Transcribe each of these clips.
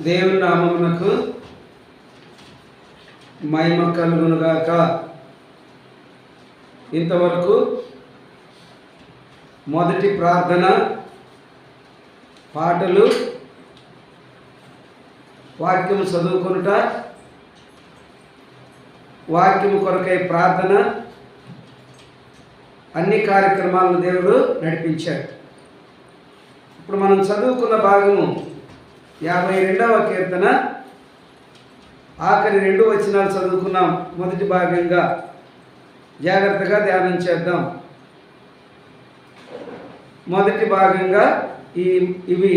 దేవుని నామమునకు మహిమ కలుగునుగాక. ఇంతవరకు మొదటి ప్రార్థన, పాటలు, వాక్యము చదువుకొనుట, వాక్యము కొరకై ప్రార్థన, అన్ని కార్యక్రమాలను దేవుడు నడిపించాడు. ఇప్పుడు మనం చదువుకున్న భాగము 52వ కీర్తన ఆఖరి 2 వచనాలు చదువుకున్నాం. మొదటి భాగంగా జాగ్రత్తగా ధ్యానం చేద్దాం. మొదటి భాగంగా ఇవి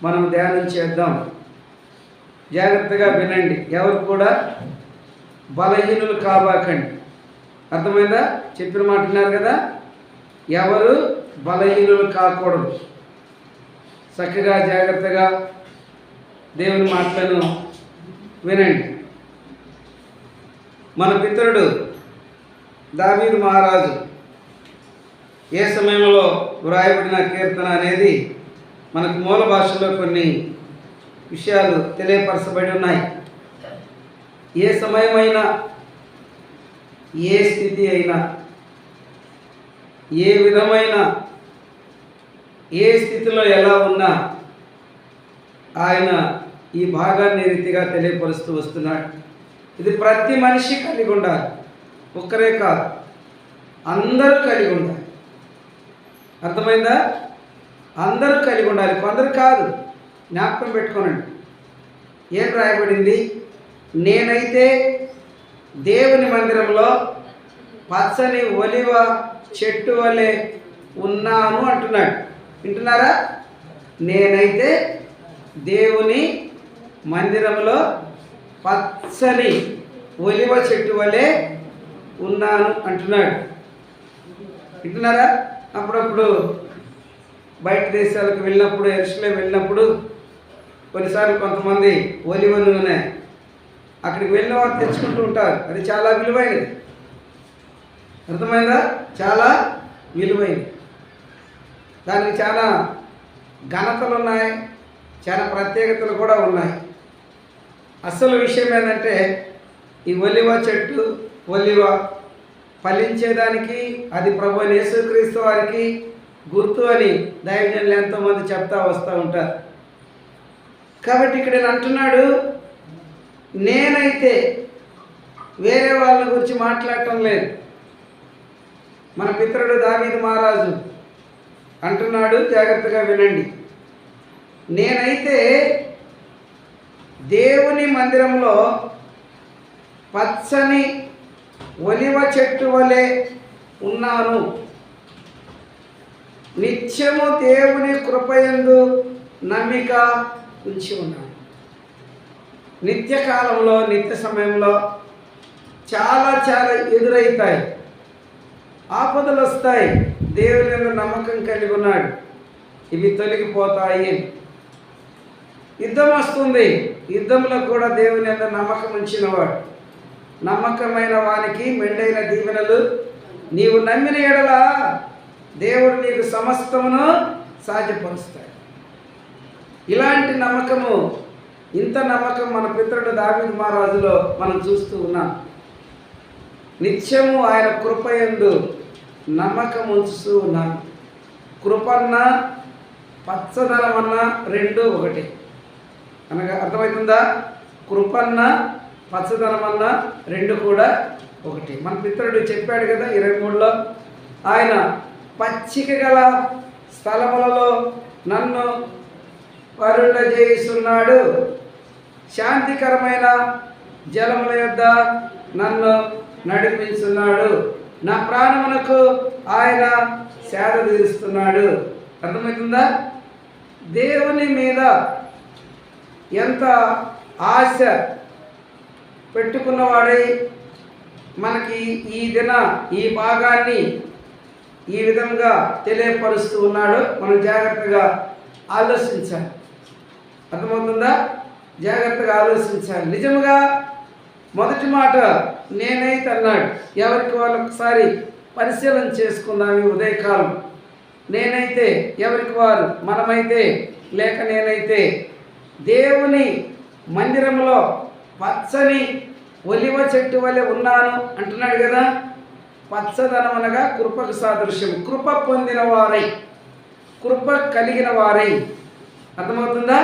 మనం ధ్యానం చేద్దాం. జాగ్రత్తగా వినండి. ఎవరు కూడా బలహీనులు కాబాకండి. అర్థమైందా? చెప్పిన మాట విన్నారు కదా. ఎవరు బలహీనులు కాకూడదు. చక్కగా జాగ్రత్తగా దేవుని మాటలను వినండి. మన పితరుడు దావీదు మహారాజు ఏ సమయంలో వ్రాయబడిన కీర్తన అనేది మనకు మూల భాషలో కొన్ని విషయాలు తెలియపరచబడి ఉన్నాయి. ఏ సమయమైనా, ఏ స్థితి అయినా, ఏ విధమైన ఏ స్థితిలో ఎలా ఉన్నా ఆయన ఈ భాగాన్ని రీతిగా తెలియపరుస్తూ వస్తున్నాడు. ఇది ప్రతి మనిషి కలిగి ఉండాలి. ఒక్కరే కాదు, అందరూ కలిగి ఉండాలి. అర్థమైందా? అందరూ కలిగి ఉండాలి, కొందరు కాదు. జ్ఞాపకం పెట్టుకోనండి. ఏం రాయబడింది? నేనైతే దేవుని మందిరంలో పచ్చని ఒలివ చెట్టు వలె ఉన్నాను అంటున్నాడు. వింటున్నారా? నేనైతే దేవుని మందిరంలో పచ్చని ఒలివ చెట్టు వలె ఉన్నాను అంటున్నాడు. వింటున్నారా? అప్పుడప్పుడు బయట దేశాలకు వెళ్ళినప్పుడు, ఎరుషలేము వెళ్ళినప్పుడు కొన్నిసార్లు కొంతమంది ఒలివ నూనె అక్కడికి వెళ్ళిన వారు తెచ్చుకుంటూ ఉంటారు. అది చాలా విలువైనది. అర్థమైందా? చాలా విలువైనది. దానికి చాలా ఘనతలు ఉన్నాయి, చాలా ప్రత్యేకతలు కూడా ఉన్నాయి. అసలు విషయం ఏంటంటే ఈ ఒలివ చెట్టు, ఒలివ ఫలించేదానికి అది ప్రభువైన యేసుక్రీస్తు వారికి గుర్తు అని దైవజనులు ఎంతోమంది చెప్తా వస్తూ ఉంటారు. కాబట్టి ఇక్కడ నేను అంటున్నాడు, నేనైతే వేరే వాళ్ళ గురించి మాట్లాడటం లేదు. మన పితరుడు దావీదు మహారాజు అంటున్నాడు, జాగ్రత్తగా వినండి. నేనైతే దేవుని మందిరంలో పచ్చని ఒలివ చెట్టు వలె ఉన్నాను. నిత్యము దేవుని కృపయందు నమ్మిక ఉంచి ఉన్నాను. నిత్యకాలంలో, నిత్య సమయంలో చాలా ఎదురవుతాయి, ఆపదలు వస్తాయి. దేవుని మీద నమ్మకం కలిగి ఉన్నాడు, ఇవి తొలగిపోతాయి. యుద్ధం వస్తుంది, యుద్ధంలో కూడా దేవుని మీద నమ్మకం ఉంచినవాడు. నమ్మకమైన వానికి మెండైన దీవెనలు నీవు నమ్మిన ఎడల దేవుడు నీకు సమస్తమును సాధ్యపరుస్తాడు. ఇలాంటి నమ్మకము, ఇంత నమ్మకం మన పితరుడు దావీదు మహారాజులో మనం చూస్తూ ఉన్నాం. నిత్యము ఆయన కృపయందు నమ్మకం ఉంచుతూ ఉన్నాను. కృపన్న పచ్చదనమన్న రెండు ఒకటి అనగా అర్థమవుతుందా? కృపన్న పచ్చదనమన్న రెండు కూడా ఒకటి. మన పితరుడు చెప్పాడు కదా 23లో, ఆయన పచ్చిక గల స్థలములలో నన్ను వరుణజేయిస్తున్నాడు, శాంతికరమైన జలముల యొద్ద నన్ను నడిపించున్నాడు, నా ప్రాణమునకు ఆయన సేద తీరుస్తున్నాడు. అర్థమవుతుందా? దేవుని మీద ఎంత ఆశ పెట్టుకున్నవాడై మనకి ఈ భాగాన్ని ఈ విధంగా తెలియపరుస్తూ ఉన్నాడు. మనం జాగ్రత్తగా ఆలోచించాలి. అర్థమవుతుందా? జాగ్రత్తగా ఆలోచించాలి. నిజంగా మొదటి మాట నేనైతే అన్నాడు. ఎవరికి వాళ్ళు ఒకసారి పరిశీలన చేసుకుందాం ఈ ఉదయకాలం. నేనైతే ఎవరికి వారు, మనమైతే లేక నేనైతే దేవుని మందిరంలో పచ్చని ఒలివ చెట్టు వలె ఉన్నాను అంటున్నాడు కదా. పచ్చదనం అనగా కృపకు సాదృశ్యం. కృప పొందిన వారై, కృప కలిగిన వారై. అర్థమవుతుందా?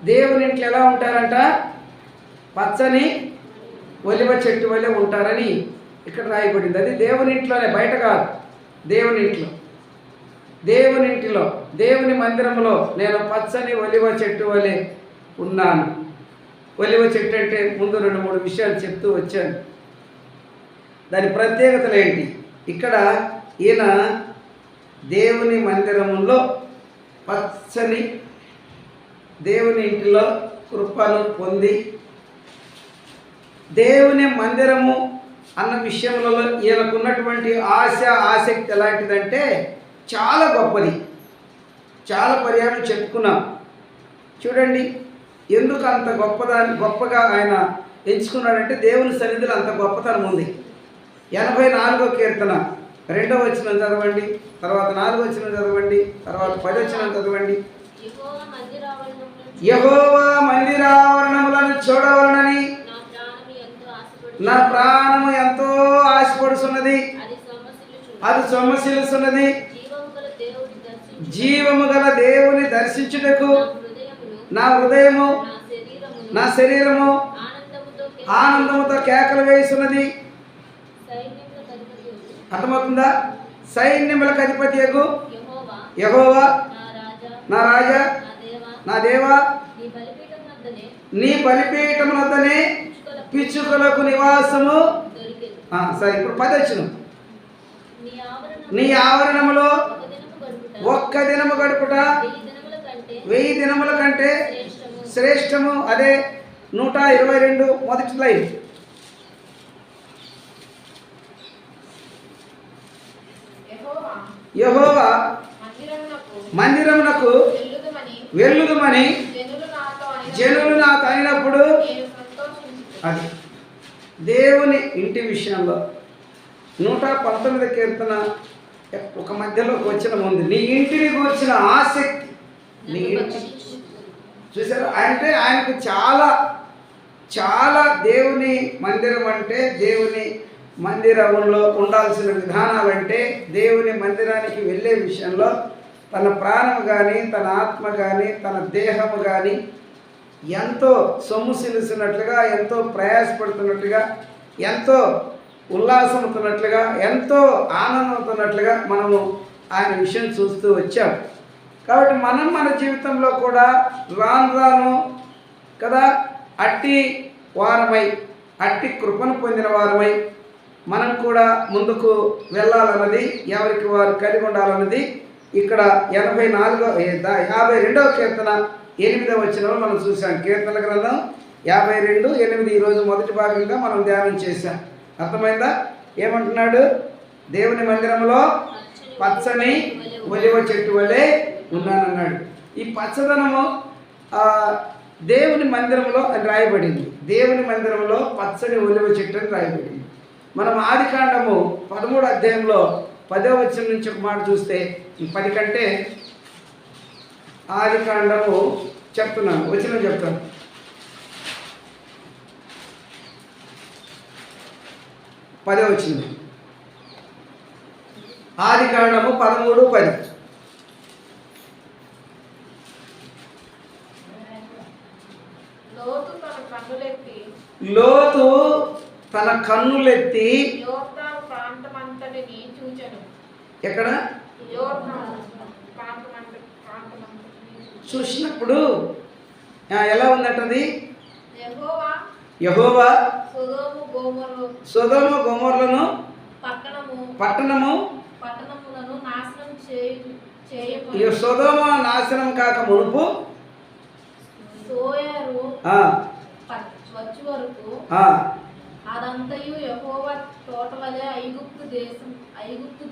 దేవుని ఇంట్లో ఎలా ఉంటారంట? పచ్చని ఒలివ చెట్టు వలె ఉంటారని ఇక్కడ రాయబడింది. అది దేవుని ఇంట్లోనే, బయట కాదు. దేవుని ఇంట్లో, దేవుని ఇంటిలో, దేవుని మందిరంలో నేను పచ్చని ఒలివ చెట్టు వలె ఉన్నాను. ఒలివ చెట్టు అంటే ముందు 2-3 విషయాలు చెప్తూ వచ్చాను. దాని ప్రత్యేకతలు ఏంటి? ఇక్కడ ఈయన దేవుని మందిరంలో పచ్చని, దేవుని ఇంటిలో కృపను పొంది, దేవుని మందిరము అన్న విషయంలో ఈయనకున్నటువంటి ఆసక్తి ఎలాంటిదంటే చాలా గొప్పది. చాలా పర్యాయం చెప్పుకున్నాం. చూడండి ఎందుకు అంత గొప్పగా ఆయన ఎంచుకున్నాడంటే దేవుని సన్నిధిలో అంత గొప్పతనం ఉంది. 84వ కీర్తన 2వ వచనం చదవండి, తర్వాత 4వ వచనం చదవండి, తర్వాత 10వ వచనం చదవండి. యెహోవా మందిరావరణములను చూడవలనని నా ప్రాణము ఎంతో ఆశపడుతున్నది. అది సొమ్మసిల్లుతున్నది. జీవము గల దేవుని దర్శించుటకు నా హృదయము, నా శరీరము ఆనందముతో కేకలు వేస్తున్నది. అర్థమవుతుందా? సైన్యములకు అధిపతియగు యెహోవా నా రాజా, నా దేవా, నీ బలిపీఠం వద్దనే పిచ్చుకలకు నివాసము. సరే, ఇప్పుడు 10వ వచనం. నీ ఆవరణములో ఒక్క దినము గడుపుట 1000 దినముల కంటే శ్రేష్టము. అదే 122 మొదటి లైన్. యెహోవా మందిరమునకు వెళ్ళుదుమని జనులు నాతో అయినప్పుడు, అది దేవుని ఇంటి విషయంలో 119వ కీర్తన ఒక మధ్యలోకి వచ్చిన ముందు నీ ఇంటిని గురించిన ఆసక్తి, నీ ఇంటి చూసారు అంటే ఆయనకు చాలా చాలా దేవుని మందిరం అంటే, దేవుని మందిరంలో ఉండాల్సిన విధానాలంటే, దేవుని మందిరానికి వెళ్ళే విషయంలో తన ప్రాణం కానీ, తన ఆత్మ కానీ, తన దేహము కానీ ఎంతో సొమ్ముసిలుస్తున్నట్లుగా, ఎంతో ప్రయాసపడుతున్నట్లుగా, ఎంతో ఉల్లాసమవుతున్నట్లుగా, ఎంతో ఆనందమవుతున్నట్లుగా మనము ఆయన విషయం చూస్తూ వచ్చాం. కాబట్టి మనం మన జీవితంలో కూడా రాను కదా అట్టి వారమై, అట్టి కృపను పొందిన వారమై మనం కూడా ముందుకు వెళ్ళాలన్నది, ఎవరికి వారు కలిగి ఉండాలన్నది ఇక్కడ 52వ కీర్తన 8వ వచనంలో మనం చూసాం. కీర్తనల గ్రంథం 52:8 ఈరోజు మొదటి భాగంగా మనం ధ్యానం చేశాం. అర్థమైందా? ఏమంటున్నాడు? దేవుని మందిరంలో పచ్చని ఒలివ చెట్టు వలె ఉన్నానన్నాడు. ఈ పచ్చదనము దేవుని మందిరంలో అని రాయబడింది. దేవుని మందిరంలో పచ్చని ఒలివ చెట్టు అని రాయబడింది. మనం ఆదికాండము 13వ అధ్యాయంలో 10వ వచనం నుంచి ఒక మాట చూస్తే, 10 కంటే ఆదికాండము చెప్తున్నాను, వచనం చెప్తాను. 10వ వచనం, ఆదికాండము 13:10. లోతు తన కన్నులెత్తి ఎక్కడ చూసినప్పుడు ఎలా ఉందంటది? యెహోవా సొదొమ గొమొర్లను పట్టణము సొదొమ నాశనం కాక మునుపు అదంతయు యెహోవా తోట వలె ఐగుప్తు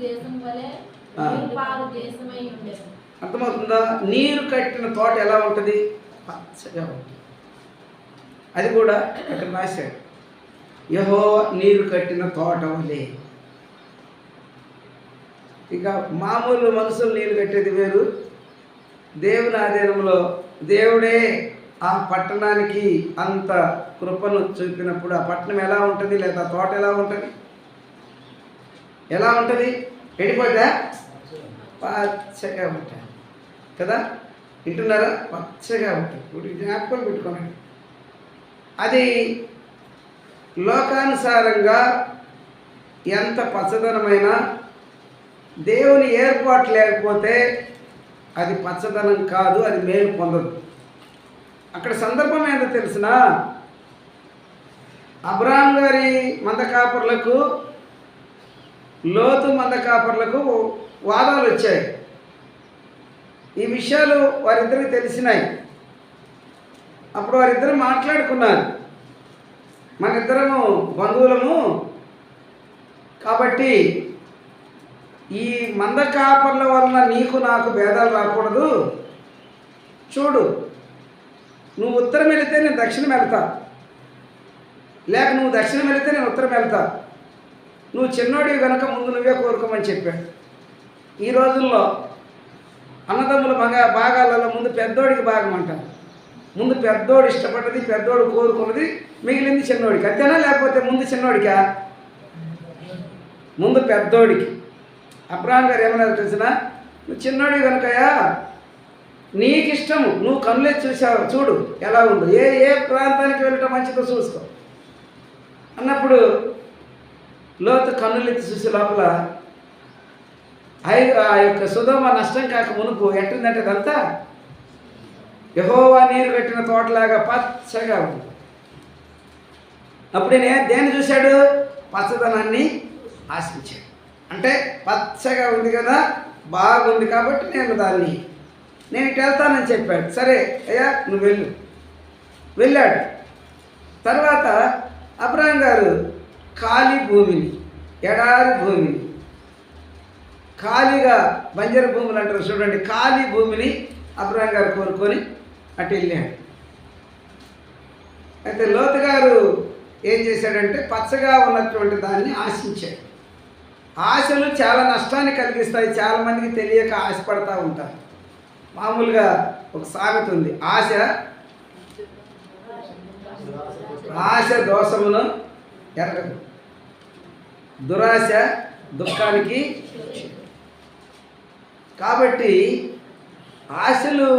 దేశం వలె నీరుపారు దేశమై ఉండేది. అర్థమవుతుందా? నీరు కట్టిన తోట ఎలా ఉంటుంది? పచ్చగా ఉంటుంది. అది కూడా అక్కడ రాశాడు, యెహోవా నీరు కట్టిన తోట వలె. ఇక మామూలు మనుషులు నీరు కట్టేది వేరు, దేవుని ఆధీనంలో దేవుడే ఆ పట్టణానికి అంత కృపను చూపినప్పుడు ఆ పట్టణం ఎలా ఉంటుంది, లేదా తోట ఎలా ఉంటుంది, ఎలా ఉంటుంది? ఎండిపోద్దా? పచ్చగా ఉంటుంది కదా, వింటున్నారా? పచ్చగా ఉంటుంది. ఇప్పుడు జ్ఞాపకం పెట్టుకోండి. అది లోకానుసారంగా ఎంత పచ్చదనమైనా దేవుని ఏర్పాటు లేకపోతే అది పచ్చదనం కాదు, అది మేలు పొందదు. అక్కడ సందర్భం ఏంటో తెలిసిన, అబ్రాహాం గారి మంద కాపర్లకు, లోతు మంద కాపర్లకు వాదాలు వచ్చాయి. ఈ విషయాలు వారిద్దరికి తెలిసినాయి. అప్పుడు వారిద్దరు మాట్లాడుకున్నారు, మన ఇద్దరము బంధువులము కాబట్టి ఈ మంద కాపర్ల వలన నీకు నాకు భేదాలు రాకూడదు. చూడు, నువ్వు ఉత్తరం వెళితే నేను దక్షిణం వెళ్తా, లేక నువ్వు దక్షిణం వెళితే నేను ఉత్తరం వెళ్తా. నువ్వు చిన్నోడివి కనుక ముందు నువ్వే కోరుకోమని చెప్పాడు. ఈ రోజుల్లో అన్నదమ్ముల భాగాలలో ముందు పెద్దోడికి భాగం అంటారు. ముందు పెద్దోడు ఇష్టపడ్డది, పెద్దోడు కోరుకున్నది, మిగిలింది చిన్నోడికి. అంతేనా? లేకపోతే ముందు చిన్నోడికా? ముందు పెద్దోడికి. అబ్రాహాం గారు ఏమన్నారు తెలిసిన, నువ్వు చిన్నోడివి కనుకయా, నీకు ఇష్టము, నువ్వు కన్నులెత్తి చూసావు, చూడు ఎలా ఉందో, ఏ ప్రాంతానికి వెళ్ళటం మంచిదో చూసుకో అన్నప్పుడు లోతు కన్నులెత్తి చూసే లోపల ఆ యొక్క సుధోమ నష్టం కాక మునుపు ఎట్టుందంటే అదంతా యెహోవా నీరు కట్టిన తోటలాగా పచ్చగా ఉంది. అప్పుడు దేన్ని చూశాడు? పచ్చదనాన్ని ఆశించాడు. అంటే పచ్చగా ఉంది కదా, బాగుంది కాబట్టి నేను ఇటు వెళ్తానని చెప్పాడు. సరే అయ్యా నువ్వు వెళ్ళు. వెళ్ళాడు. తర్వాత అబ్రాహాం గారు ఖాళీ భూమిని, ఎడారి భూమిని, ఖాళీగా బంజరు భూములు అంటారు చూడండి, ఖాళీ భూమిని అబ్రాహాం గారు కోరుకొని అటు వెళ్ళాడు. అయితే లోతు గారు ఏం చేశాడంటే పచ్చగా ఉన్నటువంటి దాన్ని ఆశించాడు. ఆశలు చాలా నష్టాన్ని కలిగిస్తాయి. చాలామందికి తెలియక ఆశపడతా ఉంటారు. మామూలుగా ఒక సామెత ఉంది, ఆశ దోషమును ఎరగదు, దురాశ దుఃఖానికి. కాబట్టి ఆశలు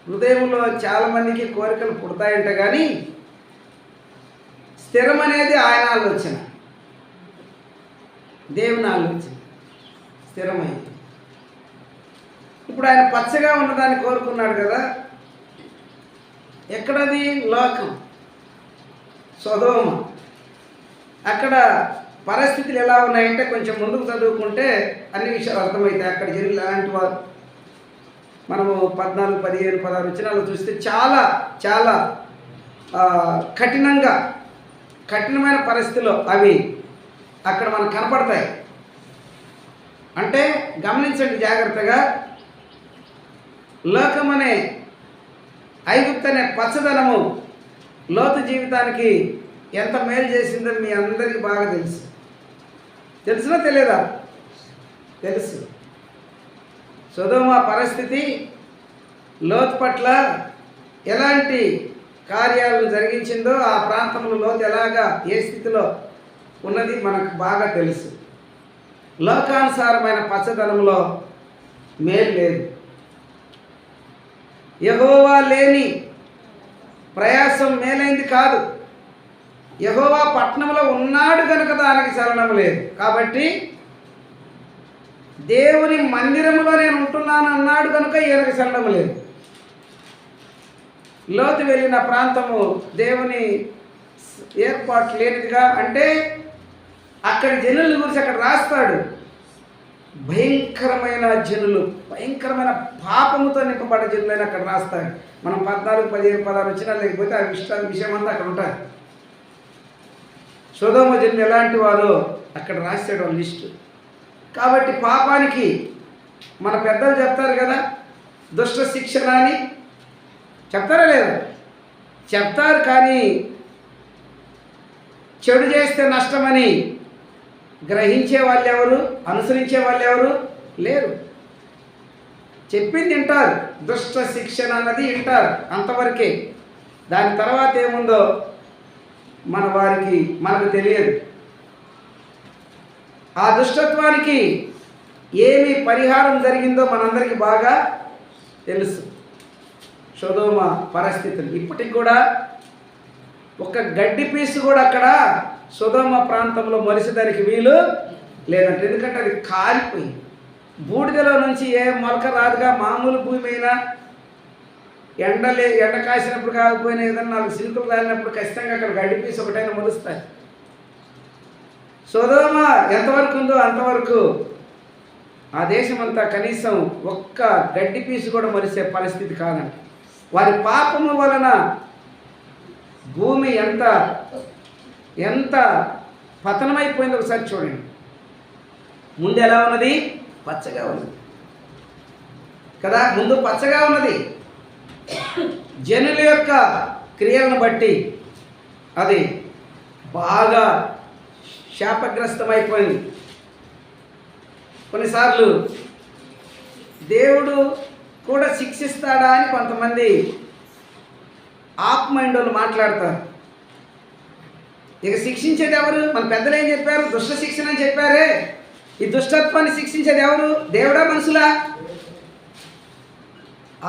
హృదయంలో చాలామందికి కోరికలు పుడతాయంట, కానీ స్థిరం అనేది ఆయన ఆలోచన, దేవుని ఆలోచన స్థిరమైంది. ఇప్పుడు ఆయన పచ్చగా ఉన్నదాన్ని కోరుకున్నాడు కదా. ఎక్కడది? లోకం, సొదొమ. అక్కడ పరిస్థితులు ఎలా ఉన్నాయంటే కొంచెం ముందుకు చదువుకుంటే అన్ని విషయాలు అర్థమవుతాయి. అక్కడ జనులు ఎలాంటి వారు, మనము 14, 15, 16 వచనాలు చూస్తే చాలా చాలా కఠినమైన పరిస్థితులు అవి అక్కడ మనకు కనపడతాయి. అంటే గమనించండి జాగ్రత్తగా. లోకం అనే ఐగుప్తు అనే పచ్చదనము లోతు జీవితానికి ఎంత మేలు చేసిందో మీ అందరికీ బాగా తెలుసు. తెలుసునా తెలియదా? తెలుసు. సొదొమ పరిస్థితి లోతు పట్ల ఎలాంటి కార్యాలను జరిగించిందో, ఆ ప్రాంతంలో లోతు ఎలాగా ఏ స్థితిలో ఉన్నది మనకు బాగా తెలుసు. లోకానుసారమైన పచ్చదనంలో మేలు లేదు. యెహోవా లేని ప్రయాసం మేలైంది కాదు. యెహోవా పట్టణంలో ఉన్నాడు కనుక దానికి చలనం లేదు. కాబట్టి దేవుని మందిరంలో నేను ఉంటున్నాను అన్నాడు కనుక ఈయనకి చలనం లేదు. లోతు వెళ్ళిన ప్రాంతము దేవుని ఏర్పాటు లేనిదిగా, అంటే అక్కడి జనుల గురించి అక్కడ రాస్తాడు. భయంకరమైన జనులు, భయంకరమైన పాపముతో నింపబడ్డ జనులని అక్కడ రాస్తాడు. మనం 14, 15, 16 వచ్చినా లేకపోతే ఆ విషయం అంతా అక్కడ ఉంటాయి. సొదొమ జనులు ఎలాంటి వారో అక్కడ రాస్తాడు ఆ లిస్టు. కాబట్టి పాపానికి మన పెద్దలు చెప్తారు కదా, దుష్ట శిక్షణ అని చెప్తారా లేదా? చెప్తారు. కానీ చెడు చేస్తే నష్టమని గ్రహించే వాళ్ళు ఎవరు, అనుసరించే వాళ్ళు ఎవరు లేరు. చెప్పింది వింటారు, దుష్ట శిక్షణ అన్నది వింటారు, అంతవరకే. దాని తర్వాత ఏముందో మనకు తెలియదు. ఆ దుష్టత్వానికి ఏమి పరిహారం జరిగిందో మనందరికీ బాగా తెలుసు. సొదొమ పరిస్థితులు ఇప్పటికి కూడా ఒక గడ్డి పీసు కూడా అక్కడ సొదొమ ప్రాంతంలో మొలిసేదానికి వీలు లేదంటే, ఎందుకంటే అది కాలిపోయింది. బూడిదలో నుంచి ఏ మొలక రాదుగా. మామూలు భూమి అయినా ఎండ కాసినప్పుడు కాకపోయినా ఏదన్నా 4 సిలుకలు రాలినప్పుడు ఖచ్చితంగా అక్కడ గడ్డి పీసు ఒకటైనా మొలుస్తాయి. సొదొమ ఎంతవరకు ఉందో అంతవరకు ఆ దేశం అంతా కనీసం ఒక్క గడ్డి పీసు కూడా మొలిసే పరిస్థితి కాదండి. వారి పాపము వలన భూమి ఎంత పతనమైపోయిందో ఒకసారి చూడండి. ముందు ఎలా ఉన్నది? పచ్చగా ఉన్నది కదా. ముందు పచ్చగా ఉన్నది. జనుల యొక్క క్రియలను బట్టి అది బాగా శాపగ్రస్తమైపోయింది. కొన్నిసార్లు దేవుడు కూడా శిక్షిస్తాడా అని కొంతమంది ఆఫ్ మైండ్ వాళ్ళు మాట్లాడతారు. ఇక శిక్షించేది ఎవరు? మన పెద్దలు ఏం చెప్పారు? దుష్ట శిక్షణ అని చెప్పారే. ఈ దుష్టత్వాన్ని శిక్షించేది ఎవరు? దేవుడా, మనుషులా?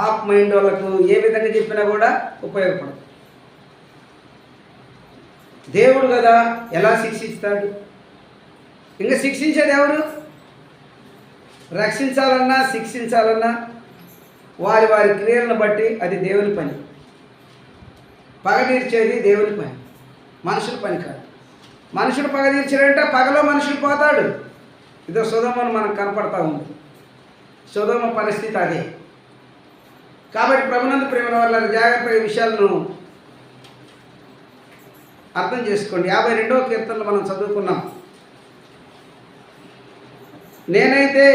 ఆఫ్ మైండ్ వాళ్ళకు ఏ విధంగా చెప్పినా కూడా ఉపయోగపడదు. దేవుడు కదా, ఎలా శిక్షిస్తాడు? ఇంకా శిక్షించేది ఎవరు? రక్షించాలన్నా శిక్షించాలన్నా వారి క్రియలను బట్టి అది దేవుని పని. పగ తీర్చేది దేవుని పని, మనుషుల పని కాదు. మనుషుడు పగ తీర్చాడంటే పగలో మనుషుడు పోతాడు. ఇదో సొదొమను మనకు కనపడతా ఉంది. సొదొమ పరిస్థితి అదే. కాబట్టి ప్రభునందు ప్రేమ వల్ల జాగ్రత్తగా ఈ విషయాలను అర్థం చేసుకోండి. 52వ కీర్తనలో మనం చదువుకున్నాం. నేనైతే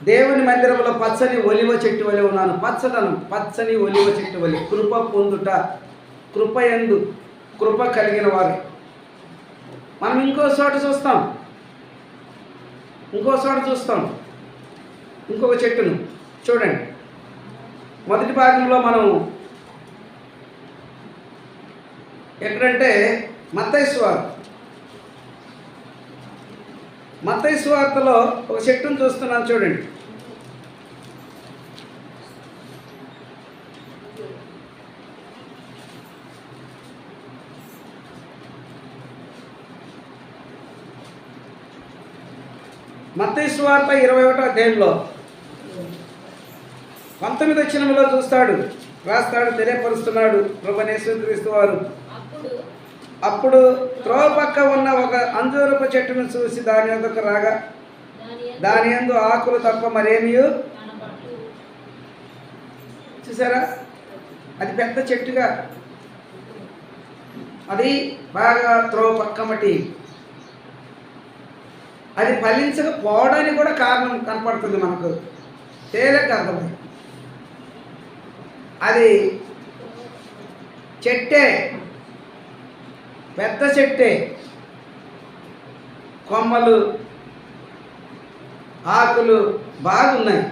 దేవుని మందిరంలో పచ్చని ఒలివ చెట్టు వలె ఉన్నాను. పచ్చదనం, పచ్చని ఒలివ చెట్టు వలె. కృప పొందుట, కృపయందు కృప కలిగిన వారు. మనం ఇంకో చోట చూస్తాం, ఇంకొక చెట్టును చూడండి. మొదటి భాగంలో మనం ఎక్కడంటే మత్తయి సువార్తలో ఒక చెట్టును చూస్తున్నాను చూడండి. మత్తయి సువార్త 21వ అధ్యాయంలో 19వ వచనంలో రాస్తాడు, తెలియపరుస్తున్నాడు ప్రభువైన యేసుక్రీస్తు వారు. అప్పుడు త్రోవ పక్క ఉన్న ఒక అంజూరపు చెట్టును చూసి దాని వద్దకు రాగా దాని యందు ఆకులు తప్ప మరేమీ. చూసారా? అది పెద్ద చెట్టుగా, అది బాగా త్రోవ పక్క మట్టి, అది ఫలించకపోవడానికి కూడా కారణం కనపడుతుంది మనకు. తేలిక అర్థమైంది. అది చెట్టే, పెద్ద చెట్టే, కొమ్మలు ఆకులు బాగున్నాయి.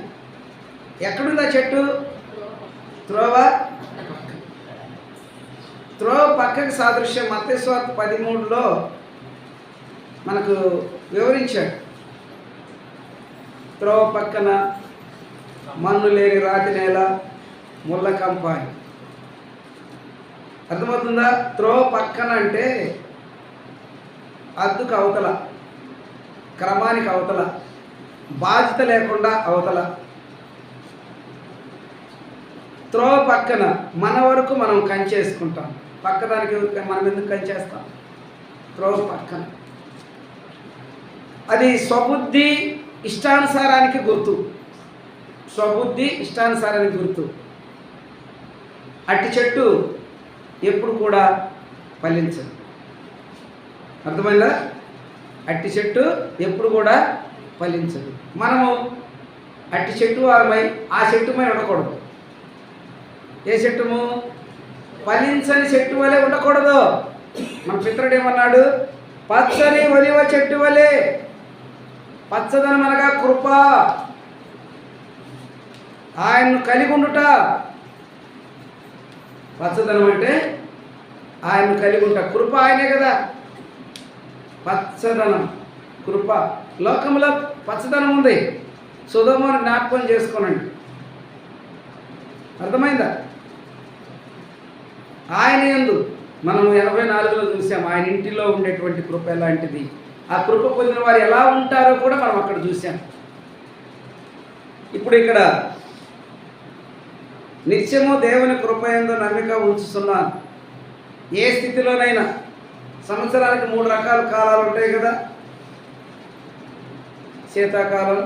ఎక్కడుందా చెట్టు? త్రోవ పక్కకి సాదృశ్యం మత్తయి సువార్త 13లో మనకు వివరించాడు. త్రోవ పక్కన మన్ను లేని రాతి నేల, ముళ్ళ కంపాయి. అర్థమవుతుందా? త్రోవ పక్కన అంటే అద్దుకు అవతల, క్రమానికి అవతల, బాధ్యత లేకుండా అవతల. త్రోవ పక్కన మన వరకు మనం కంచేసుకుంటాం. పక్కదానికి మనం ఎందుకు కంచేస్తాం? త్రోవ పక్కన అది స్వబుద్ధి ఇష్టానుసారానికి గుర్తు. అట్టి చెట్టు ఎప్పుడు కూడా ఫలించదు. అర్థమైందా? అట్టి చెట్టు ఎప్పుడు కూడా ఫలించదు. మనము అట్టి చెట్టు వారమై ఆ చెట్టు మీద ఉండకూడదు. ఏ చెట్టుము? ఫలించని చెట్టు వలె ఉండకూడదు. మన పితరుడు ఏమన్నాడు? పచ్చని ఒలివ చెట్టు వలె. పచ్చదనం అనగా కృప. ఆయన్ను కలిగి ఉండుట. పచ్చదనం అంటే ఆయన్ను కలిగి ఉంటా. కృప ఆయనే కదా. పచ్చదనం, కృప. లోకంలో పచ్చదనం ఉంది. సొదొమను జ్ఞాపకం చేసుకోనండి. అర్థమైందా? ఆయన యందు మనం 84లో చూసాం. ఆయన ఇంటిలో ఉండేటువంటి కృప ఎలాంటిది, ఆ కృప పొందిన వారు ఎలా ఉంటారో కూడా మనం అక్కడ చూసాం. ఇప్పుడు ఇక్కడ నిత్యము దేవుని కృప యందు నమ్మిక ఉంచుతున్నాను. ఏ స్థితిలోనైనా. సంవత్సరానికి 3 రకాల కాలాలు ఉంటాయి కదా. శీతాకాలం,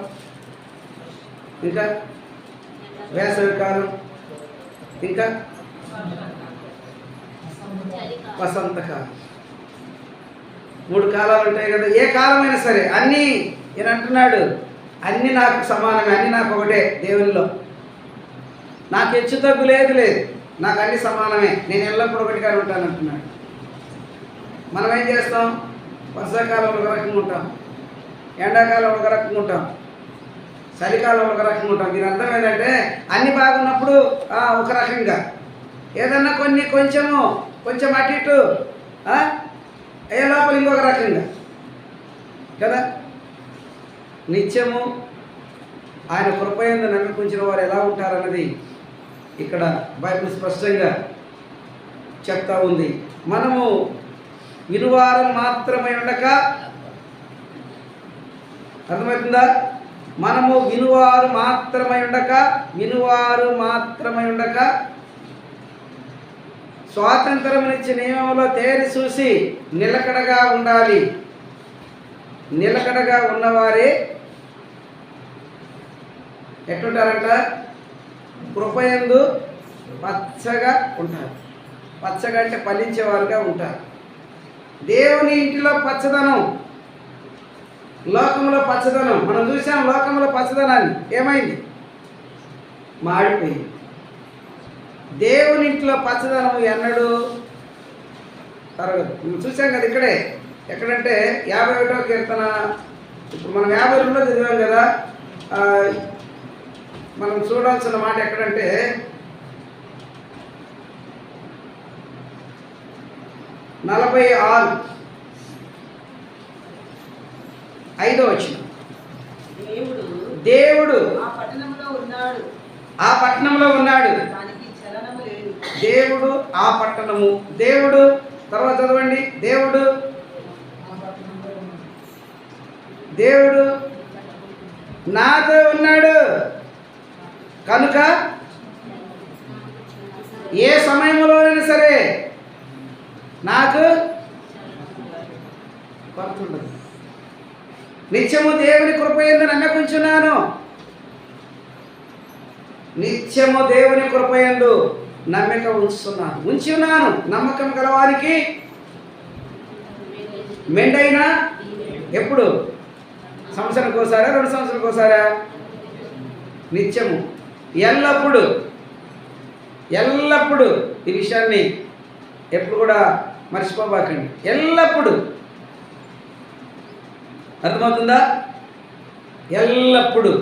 ఇంకా వేసవి కాలం, ఇంకా వసంతకాలం. 3 కాలాలు ఉంటాయి కదా. ఏ కాలమైనా సరే అన్నీ ఈయన అంటున్నాడు, అన్నీ నాకు సమానమే, అన్నీ నాకు ఒకటే. దేవునిలో నాకు హెచ్చు తగ్గు లేదు, నాకు అన్నీ సమానమే, నేను ఎల్లప్పుడూ ఒకటిగానే ఉంటాను అంటున్నాడు. మనం ఏం చేస్తాం? వర్షాకాలంలో ఒక రకంగా ఉంటాం, ఎండాకాలంలో ఒక రకంగా ఉంటాం, చలికాలంలో ఒక రకంగా ఉంటాం. దీని అర్థం ఏంటంటే అన్నీ బాగున్నప్పుడు ఒక రకంగా, ఏదన్నా కొంచెం అటు ఇటు ఏ లోపల ఇంకొక రకంగా కదా. నిత్యము ఆయన కృపయందు నమ్మికుంచిన వారు ఎలా ఉంటారన్నది ఇక్కడ బైబిల్ స్పష్టంగా చెప్తా ఉంది. మనము వినువారం మాత్రమై ఉండక, అర్థమవుతుందా? మనము వినువారు మాత్రమై ఉండక స్వాతంత్రం ఇచ్చే నియమంలో తేరి చూసి నిలకడగా ఉండాలి. నిలకడగా ఉన్నవారే ఎట్లుంటారంట? కృపయందు పచ్చగా ఉంటారు. పచ్చగా అంటే ఫలించేవారుగా ఉంటారు. దేవుని ఇంటిలో పచ్చదనం, లోకంలో పచ్చదనం. మనం చూసాం లోకంలో పచ్చదనాన్ని, ఏమైంది? మాడిపోయింది. దేవుని ఇంట్లో పచ్చదనం ఎన్నడూ తరగదు. మనం చూసాం కదా ఇక్కడే. ఎక్కడంటే 51వ కీర్తన. ఇప్పుడు మనం 52లో చదివాం కదా. మనం చూడాల్సిన మాట ఎక్కడంటే 46 5వ వచనం. దేవుడు ఆ పట్టణంలో ఉన్నాడు. దేవుడు ఆ పట్టణము. దేవుడు తర్వాత చదవండి. దేవుడు నాతో ఉన్నాడు కనుక ఏ సమయంలోనైనా సరే నాకు కొరత ఉండదు. నిత్యము దేవుని కృపయందు నమ్మకుంచున్నాను. నిత్యము దేవుని కృపయందు నమ్మిక ఉంచి ఉన్నాను. నమ్మకం గలవారికి మెండైనా ఎప్పుడు? సంవత్సరానికి ఒకసారా, 2 సంవత్సరాలకు ఒకసారా? నిత్యము, ఎల్లప్పుడు ఈ విషయాన్ని ఎప్పుడు కూడా మర్చిపోబాకండి. ఎల్లప్పుడు. అర్థమవుతుందా? ఎల్లప్పుడు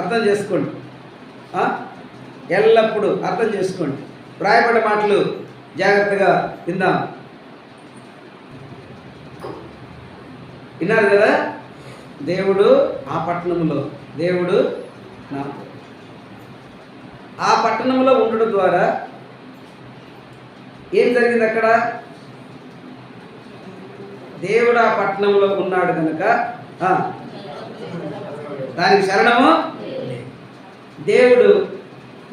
అర్థం చేసుకోండి. ఎల్లప్పుడు అర్థం చేసుకోండి. రాయబడ్డ మాటలు జాగ్రత్తగా విందాం. విన్నారు కదా? దేవుడు ఆ పట్టణంలో, దేవుడు నాతో. ఆ పట్టణంలో ఉండడం ద్వారా ఏం జరిగింది? అక్కడ దేవుడు ఆ పట్టణంలో ఉన్నాడు కనుక దానికి శరణము. దేవుడు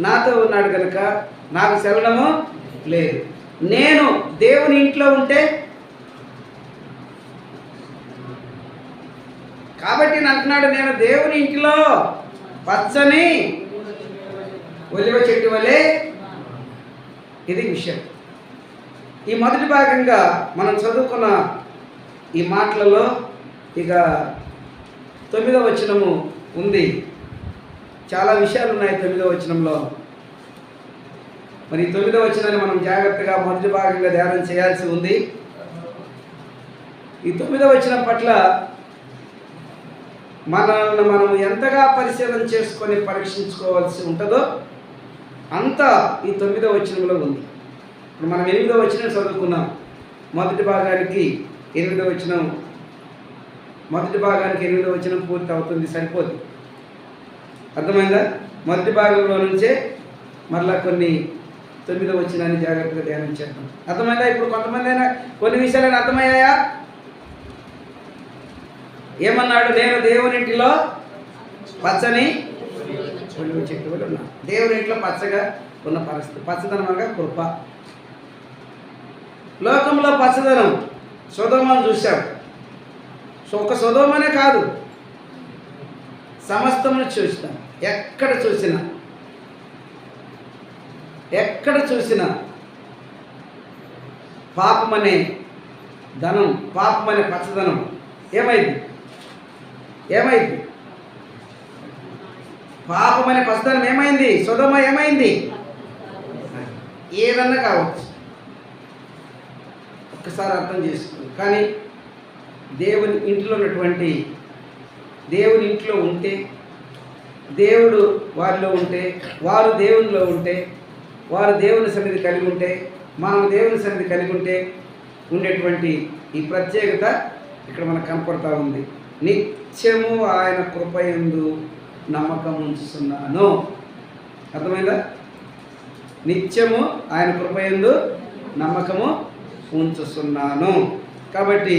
నాతో ఉన్నాడు కనుక నాకు శరణము లేదు. నేను దేవుని ఇంట్లో ఉంటే, కాబట్టి అంటున్నాడు, నేను దేవుని ఇంటిలో పచ్చని ఒలివ చెట్టు వలె. ఇది విషయం. ఈ మొదటి భాగంగా మనం చదువుకున్న ఈ మాటలలో ఇక 9వ వచనము ఉంది. చాలా విషయాలు ఉన్నాయి 9వ వచనంలో. మరి 9వ వచనాన్ని మనం జాగ్రత్తగా మొదటి భాగంగా ధ్యానం చేయాల్సి ఉంది. ఈ 9వ వచనం పట్ల మనల్ని మనం ఎంతగా పరిశీలన చేసుకొని పరీక్షించుకోవాల్సి ఉంటుందో అంత ఈ 9వ వచనంలో ఉంది. ఇప్పుడు మనం 8వ వచనం చదువుకున్నాం. మొదటి భాగానికి 8వ వచనం పూర్తి అవుతుంది, సరిపోదు. అర్థమైందా? మొదటి భాగంలో నుంచే మరలా కొన్ని 9వ వచనాన్ని జాగ్రత్తగా ధ్యానం చేద్దాం. అర్థమైందా? ఇప్పుడు కొంతమంది అయినా కొన్ని విషయాలను అర్థమయ్యాయా? ఏమన్నాడు? నేను దేవునింటిలో పచ్చని ఒలివ చెట్టు వలె ఉన్నా. దేవునింట్లో పచ్చగా ఉన్న పరిస్థితి. పచ్చదనం అనగా కృప. లోకంలో పచ్చదనం సొదొమను చూశాం. ఒక సొదొమనే కాదు, సమస్తమును చూస్తాం. ఎక్కడ చూసినా పాపమనే ధనం, పాపమనే పచ్చదనం ఏమైంది? పాపమనే పచ్చదనం ఏమైంది? సొదొమ ఏమైంది? ఏదన్నా కావచ్చు, ఒక్కసారి అర్థం చేసుకోండి. కానీ దేవుని ఇంట్లో ఉన్నటువంటి, దేవుని ఇంట్లో ఉంటే, దేవుడు వారిలో ఉంటే, వారు దేవునిలో ఉంటే, వారు దేవుని సన్నిధి కలిగి ఉంటే, మనం దేవుని సన్నిధి కలిగి ఉంటే ఉండేటువంటి ఈ ప్రత్యేకత ఇక్కడ మనకు కనపడతా ఉంది. నిత్యము ఆయన కృపయందు నమ్మకం ఉంచుతున్నాను. అర్థమైందా? నిత్యము ఆయన కృపయందు నమ్మకము ఉంచుతున్నాను. కాబట్టి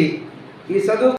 ఈ చదువు